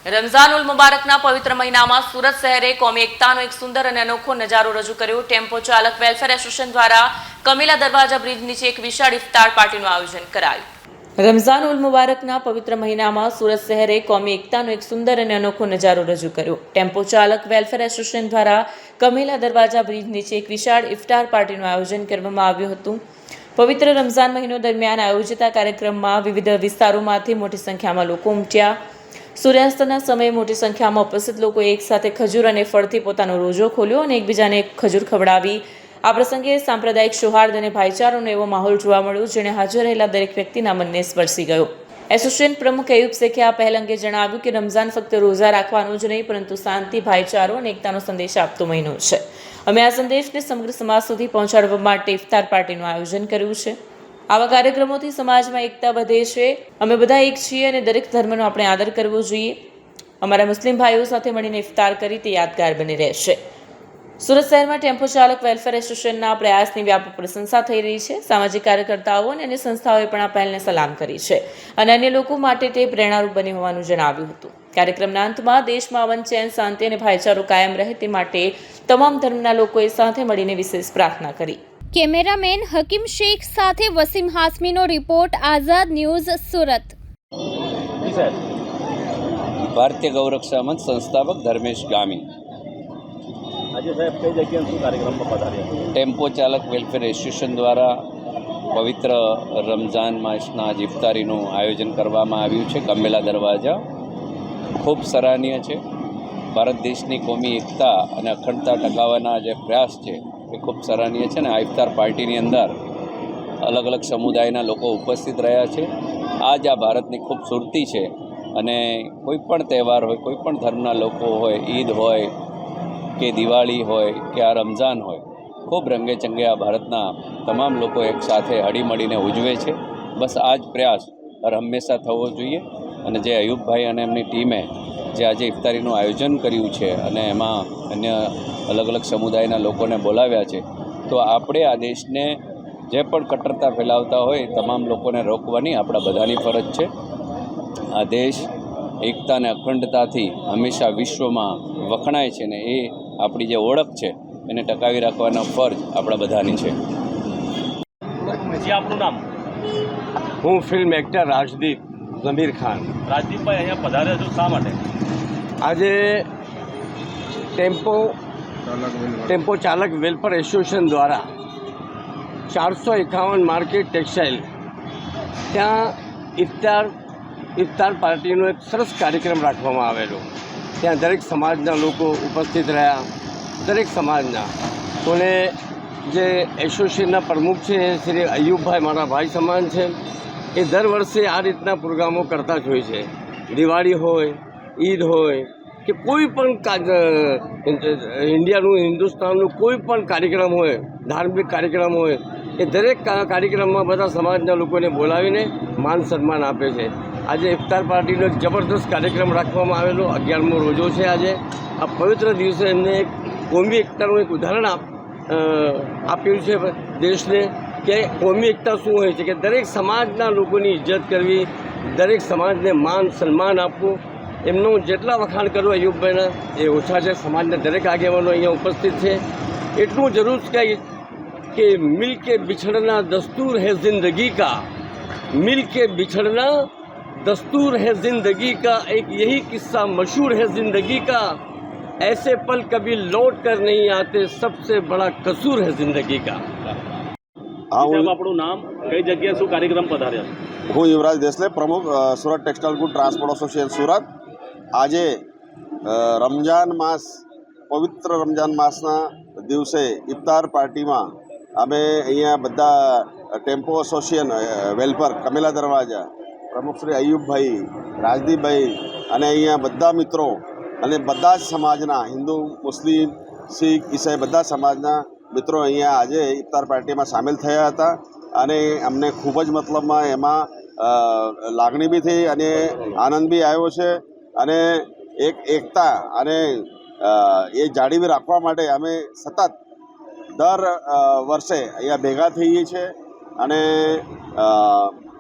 रमजान उल मुबारकना पवित्र महीनामां सूरत शहरे कौमी एकतानो एक सुंदर और अनोखो नजारो रजू कर्यो। टेम्पो चालक वेलफेर एसोसिएशन द्वारा कमीला दरवाजा ब्रिज नीचे एक विशाल इफ्तार पार्टीनुं आयोजन करायुं। रमजान उल मुबारकना पवित्र महीनामां सूरत शहरे कौमी एकतानो एक सुंदर और अनोखो नजारो रजू कर्यो। टेम्पो चालक वेलफेर एसोसिएशन द्वारा कमीला दरवाजा ब्रिज नीचे एक विशाल इफ्तार पार्टीनुं आयोजन करवामां आव्युं हतुं। पवित्र रमजान महीनो दरमियान आयोजित आ कार्यक्रममां विविध विस्तारोमांथी मोटी संख्यामां लोको उमट्या। सूर्यास्तना समये मोटी संख्यामां उपस्थित लोको एक साथे खजूर अने फळथी पोतानो रोजो खोल्यो અને એકબીજાને ખજૂર ખવડાવી આ પ્રસંગે સાંપ્રદાયિક સૌહાર્દ અને ભાઈચારાનો એવો માહોલ જોવા મળ્યો જેણે હાજર રહેલા દરેક વ્યક્તિના મનને સ્પર્શી ગયો। એસોસિએશન પ્રમુખ અયુબ શેખે આ પહેલ અંગે જણાવ્યું કે રમઝાન ફક્ત રોઝા રાખવાનો જ નહીં પરંતુ શાંતિ, ભાઈચારો અને એકતાનો સંદેશ આપતો મહિનો છે। અમે આ સંદેશને સમગ્ર સમાજ સુધી પહોંચાડવા માટે ઇફતાર પાર્ટીનું આયોજન કર્યું છે। આવા કાર્યક્રમોથી સમાજમાં એકતા વધે છે। અમે બધા એક છીએ અને દરેક ધર્મનો આપણે આદર કરવો જોઈએ। અમારા મુસ્લિમ ભાઈઓ સાથે મળીને ઇફતાર કરી તે યાદગાર બની રહેશે। સુરત શહેરમાં ટેમ્પો ચાલક વેલફેર એસોસિએશનના પ્રયાસની વ્યાપક પ્રશંસા થઈ રહી છે। સામાજિક કાર્યકર્તાઓ અને અન્ય સંસ્થાઓએ પણ આ પહેલને સલામ કરી છે અને અન્ય લોકો માટે તે પ્રેરણારૂપ બની હોવાનું જણાવ્યું હતું। કાર્યક્રમના અંતમાં દેશમાં અમન, ચેન, શાંતિ અને ભાઈચારો કાયમ રહે તે માટે તમામ ધર્મના લોકોએ સાથે મળીને વિશેષ પ્રાર્થના કરી। કેમેરામેન હકીમ શેખ સાથે વસીમ હાસમીનો રિપોર્ટ, આઝાદ ન્યૂઝ, સુરત। ભારતીય ગૌરક્ષા મંચ સંસ્થાપક ધર્મેશ ગામી। આજે સાહેબ કઈ જગ્યાએ શું કાર્યક્રમમાં પધાર્યા? ટેમ્પો ચાલક વેલફેર એસોસિએશન દ્વારા પવિત્ર રમઝાન માસના આજ ઇફતારીનું આયોજન કરવામાં આવ્યું છે કમેલા દરવાજા। ખૂબ સરાહનીય છે। ભારત દેશની કોમી એકતા અને અખંડતા ટકાવવાના જે પ્રયાસ છે એ ખૂબ સરાહનીય છે ને આ ઇફતાર પાર્ટીની અંદર અલગ અલગ સમુદાયના લોકો ઉપસ્થિત રહ્યા છે। આ જ આ ભારતની ખૂબસૂરતી છે અને કોઈ પણ તહેવાર હોય, કોઈ પણ ધર્મના લોકો હોય, ઈદ હોય કે દિવાળી હોય કે આ રમઝાન હોય, ખૂબ રંગે ચંગે આ ભારતના તમામ લોકો એક સાથે હળીમળીને ઉજવે છે। બસ આ જ પ્રયાસ હંમેશા થવો જોઈએ અને જે અયુબભાઈ અને એમની ટીમે જે આજે ઇફતારીનું આયોજન કર્યું છે અને એમાં અન્ય અલગ અલગ સમુદાયના લોકોને બોલાવ્યા છે, તો આપણે આ દેશને જે પણ કટ્ટરતા ફેલાવતા હોય તમામ લોકોને રોકવાની આપણા બધાની ફરજ છે। આ દેશ એકતા અને અખંડતાથી હંમેશા વિશ્વમાં વખણાય છે ને એ આપણી જે ઓળખ છે એને ટકાવી રાખવાનો ફરજ આપણા બધાની છે। જી, આપનું નામ? હું ફિલ્મ એક્ટર રાજદીપ ઝમીર ખાન। રાજદીપભાઈ, અહીંયા પધાર્યા છો શા માટે? આજે ટેમ્પો ચાલક વેલફેર એસોસિએશન દ્વારા 451 માર્કેટ ટેક્સટાઇલ ત્યાં ઇફતાર પાર્ટીનો એક સરસ કાર્યક્રમ રાખવામાં આવેલો। ત્યાં દરેક સમાજના લોકો ઉપસ્થિત રહ્યા। દરેક સમાજના કોને જે એસોસિએશનના પ્રમુખ છે શ્રી અયુબભાઈ મારા ભાઈ સમાન છે। એ દર વર્ષે આ રીતના પ્રોગ્રામો કરતા જ હોય છે। દિવાળી હોય, ઈદ હોય કે કોઈ પણ ઇન્ડિયાનું, હિન્દુસ્તાનનું કોઈ પણ કાર્યક્રમ હોય, ધાર્મિક કાર્યક્રમ હોય, એ દરેક કાર્યક્રમમાં બધા સમાજના લોકોને બોલાવીને માન સન્માન આપે છે। આજે ઇફતાર પાર્ટીનો એક જબરદસ્ત કાર્યક્રમ રાખવામાં આવેલો। 11મો રોજો છે આજે। આ પવિત્ર દિવસે એમને એક કોમી એકતાનું એક ઉદાહરણ આપ્યું છે દેશને કે કોમી એકતા શું હોય છે, કે દરેક સમાજના લોકોની ઇજ્જત કરવી, દરેક સમાજને માન સન્માન આપવું। એમનું જેટલા વખાણ કરવું અયુબભાઈના એ ઓછા છે। સમાજના દરેક આગેવાનો અહીંયા ઉપસ્થિત છે। એટલું જરૂર કહીશ કે મિલ કે બિછડના દસ્તુર હૈ જિંદગી કા, मिल के बिछड़ना दस्तूर है जिंदगी का, एक यही किस्सा मशहूर है जिंदगी का, ऐसे पल कभी लौट कर नहीं आते, सबसे बड़ा कसूर है जिंदगी का। આપણું નામ, કઈ જગ્યાએ શું કાર્યક્રમ પધાર્યા? હું યુવરાજ દેસલે, પ્રમુખ Surat textile good transport association Surat. આજે રમજાન માસ, પવિત્ર રમજાન માસના દિવસે ઇફતાર પાર્ટીમાં અમે અહીંયા બધા ટેમ્પો એસોસિએશન વેલફેર કમેલા દરવાજા પ્રમુખ શ્રી અયુબભાઈ, રાજદીપભાઈ અને અહીંયા બધા મિત્રો અને બધા જ સમાજના હિન્દુ, મુસ્લિમ, શીખ, ઈસાઈ બધા સમાજના મિત્રો અહીંયા આજે ઇફતાર પાર્ટીમાં સામેલ થયા હતા અને અમને ખૂબ જ મતલબમાં એમાં લાગણી બી થઈ અને આનંદ બી આવ્યો છે અને એક એકતા અને એ જાળવી રાખવા માટે અમે સતત દર વર્ષે અહીંયા ભેગા થઈએ છીએ અને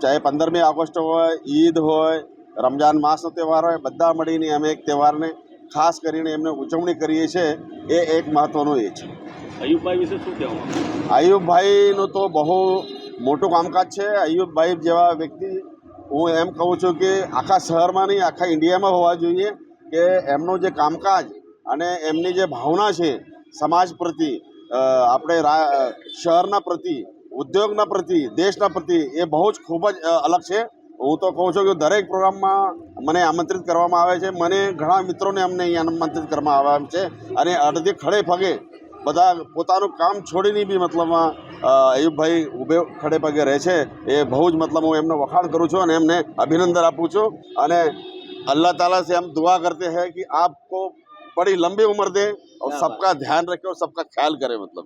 ચાહે 15મી ઓગસ્ટ હોય, ઈદ હોય રમજાન માસનો તહેવાર હોય, બધા મળીને અમે એક તહેવારને ખાસ કરીને એમને ઉજવણી કરીએ છીએ. એ એક મહત્ત્વનું એ છે. અયુબભાઈ વિશે શું કહેવું? અયુબભાઈનું તો બહુ મોટું કામકાજ છે. અયુબભાઈ જેવા વ્યક્તિ હું એમ કહું છું કે આખા શહેરમાં નહીં, આખા ઇન્ડિયામાં હોવા જોઈએ કે એમનું જે કામકાજ અને એમની જે ભાવના છે સમાજ પ્રતિ, આપણે શહેરના પ્રતિ, ઉદ્યોગના પ્રતિ, દેશના પ્રતિ, એ બહુ જ ખૂબ જ અલગ છે. હું તો કહું છું કે દરેક પ્રોગ્રામમાં મને આમંત્રિત કરવામાં આવે છે. મને ઘણા મિત્રોને અમને અહીં આમંત્રિત કરવામાં આવ્યા છે અને અડધી ખડે પગે બધા પોતાનું કામ છોડીને બી મતલબમાં અયુબભાઈ ઊભે ખડે પગે રહે છે. એ બહુ જ મતલબ હું એમનો વખાણ કરું છું અને એમને અભિનંદન આપું છું. અને अल्लाह ताला से हम दुआ करते हैं कि आपको बड़ी लंबी उम्र दे और सबका ध्यान रखे और सबका ख्याल करे. मतलब